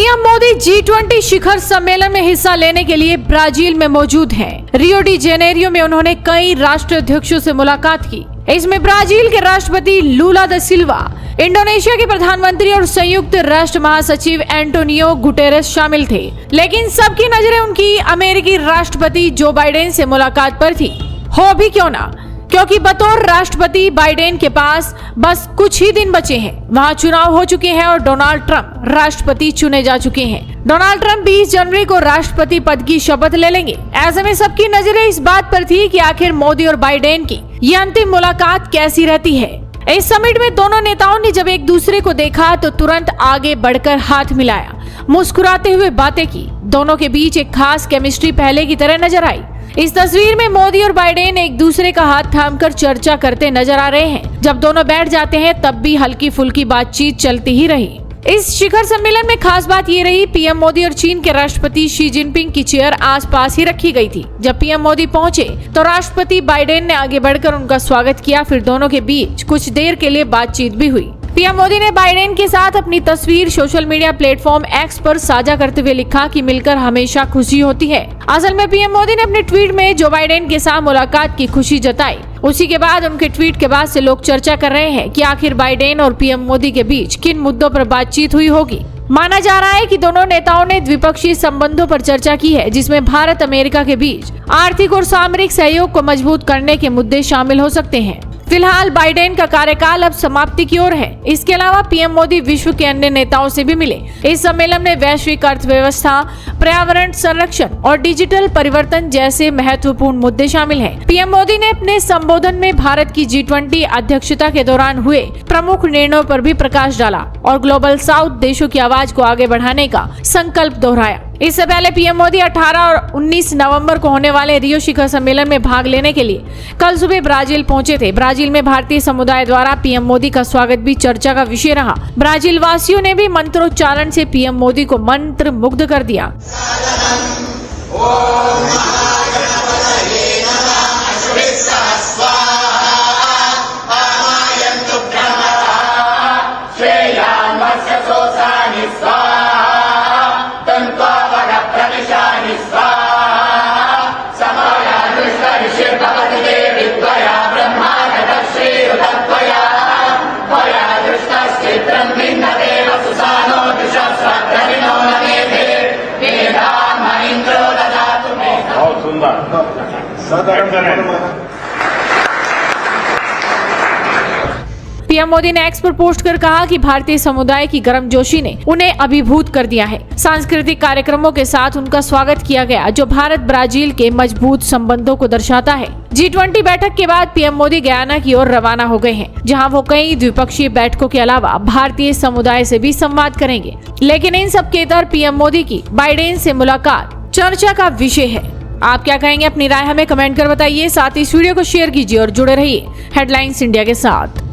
PM Modi G20 शिखर सम्मेलन में हिस्सा लेने के लिए ब्राजील में मौजूद हैं। रियो डी जेनेरियो में उन्होंने कई राष्ट्राध्यक्षों से मुलाकात की। इसमें ब्राजील के राष्ट्रपति लूला दा सिल्वा, इंडोनेशिया के प्रधानमंत्री और संयुक्त राष्ट्र महासचिव एंटोनियो गुटेरेस शामिल थे। लेकिन सबकी नजरें उनकी अमेरिकी राष्ट्रपति जो बाइडेन से मुलाकात पर थी। हो भी क्यों ना, क्योंकि बतौर राष्ट्रपति बाइडेन के पास बस कुछ ही दिन बचे हैं। वहां चुनाव हो चुके हैं और डोनाल्ड ट्रंप राष्ट्रपति चुने जा चुके हैं। डोनाल्ड ट्रंप 20 जनवरी को राष्ट्रपति पद की शपथ ले लेंगे। ऐसे में सबकी नजरें इस बात पर थी कि आखिर मोदी और बाइडेन की ये अंतिम मुलाकात कैसी रहती है। इस समिट में दोनों नेताओं ने जब एक दूसरे को देखा तो तुरंत आगे बढ़कर हाथ मिलाया, मुस्कुराते हुए बातें की। दोनों के बीच एक खास केमिस्ट्री पहले की तरह नजर आई। इस तस्वीर में मोदी और बाइडेन एक दूसरे का हाथ थामकर चर्चा करते नजर आ रहे हैं। जब दोनों बैठ जाते हैं तब भी हल्की फुल्की बातचीत चलती ही रही। इस शिखर सम्मेलन में खास बात ये रही, पीएम मोदी और चीन के राष्ट्रपति शी जिनपिंग की चेयर आसपास ही रखी गई थी। जब पीएम मोदी पहुंचे तो राष्ट्रपति बाइडेन ने आगे बढ़कर उनका स्वागत किया। फिर दोनों के बीच कुछ देर के लिए बातचीत भी हुई। पीएम मोदी ने बाइडेन के साथ अपनी तस्वीर सोशल मीडिया प्लेटफॉर्म एक्स पर साझा करते हुए लिखा कि मिलकर हमेशा खुशी होती है। असल में पीएम मोदी ने अपने ट्वीट में जो बाइडेन के साथ मुलाकात की खुशी जताई। उसी के बाद उनके ट्वीट के बाद से लोग चर्चा कर रहे हैं कि आखिर बाइडेन और पीएम मोदी के बीच किन मुद्दों पर बातचीत हुई होगी। माना जा रहा है कि दोनों नेताओं ने द्विपक्षीय संबंधों पर चर्चा की है, जिसमें भारत अमेरिका के बीच आर्थिक और सामरिक सहयोग को मजबूत करने के मुद्दे शामिल हो सकते हैं। फिलहाल बाइडेन का कार्यकाल अब समाप्ति की ओर है। इसके अलावा पीएम मोदी विश्व के अन्य नेताओं से भी मिले। इस सम्मेलन में वैश्विक अर्थव्यवस्था, पर्यावरण संरक्षण और डिजिटल परिवर्तन जैसे महत्वपूर्ण मुद्दे शामिल हैं। पीएम मोदी ने अपने संबोधन में भारत की G20 अध्यक्षता के दौरान हुए प्रमुख निर्णयों पर भी प्रकाश डाला और ग्लोबल साउथ देशों की आवाज को आगे बढ़ाने का संकल्प दोहराया। इससे पहले पीएम मोदी 18 और 19 नवंबर को होने वाले रियो शिखर सम्मेलन में भाग लेने के लिए कल सुबह ब्राजील पहुंचे थे। ब्राजील में भारतीय समुदाय द्वारा पीएम मोदी का स्वागत भी चर्चा का विषय रहा। ब्राजील वासियों ने भी मंत्रोच्चारण से पीएम मोदी को मंत्र मुग्ध कर दिया। पीएम मोदी ने एक्स पर पोस्ट कर कहा कि भारतीय समुदाय की गर्मजोशी ने उन्हें अभिभूत कर दिया है। सांस्कृतिक कार्यक्रमों के साथ उनका स्वागत किया गया, जो भारत ब्राजील के मजबूत संबंधों को दर्शाता है। G20 बैठक के बाद पीएम मोदी गयाना की ओर रवाना हो गए हैं, जहां वो कई द्विपक्षीय बैठकों के अलावा भारतीय समुदाय से भी संवाद करेंगे। लेकिन इन सब के इतर पीएम मोदी की बाइडेन से मुलाकात चर्चा का विषय है। आप क्या कहेंगे? अपनी राय हमें कमेंट कर बताइए। साथ ही इस वीडियो को शेयर कीजिए और जुड़े रहिए हेडलाइंस इंडिया के साथ।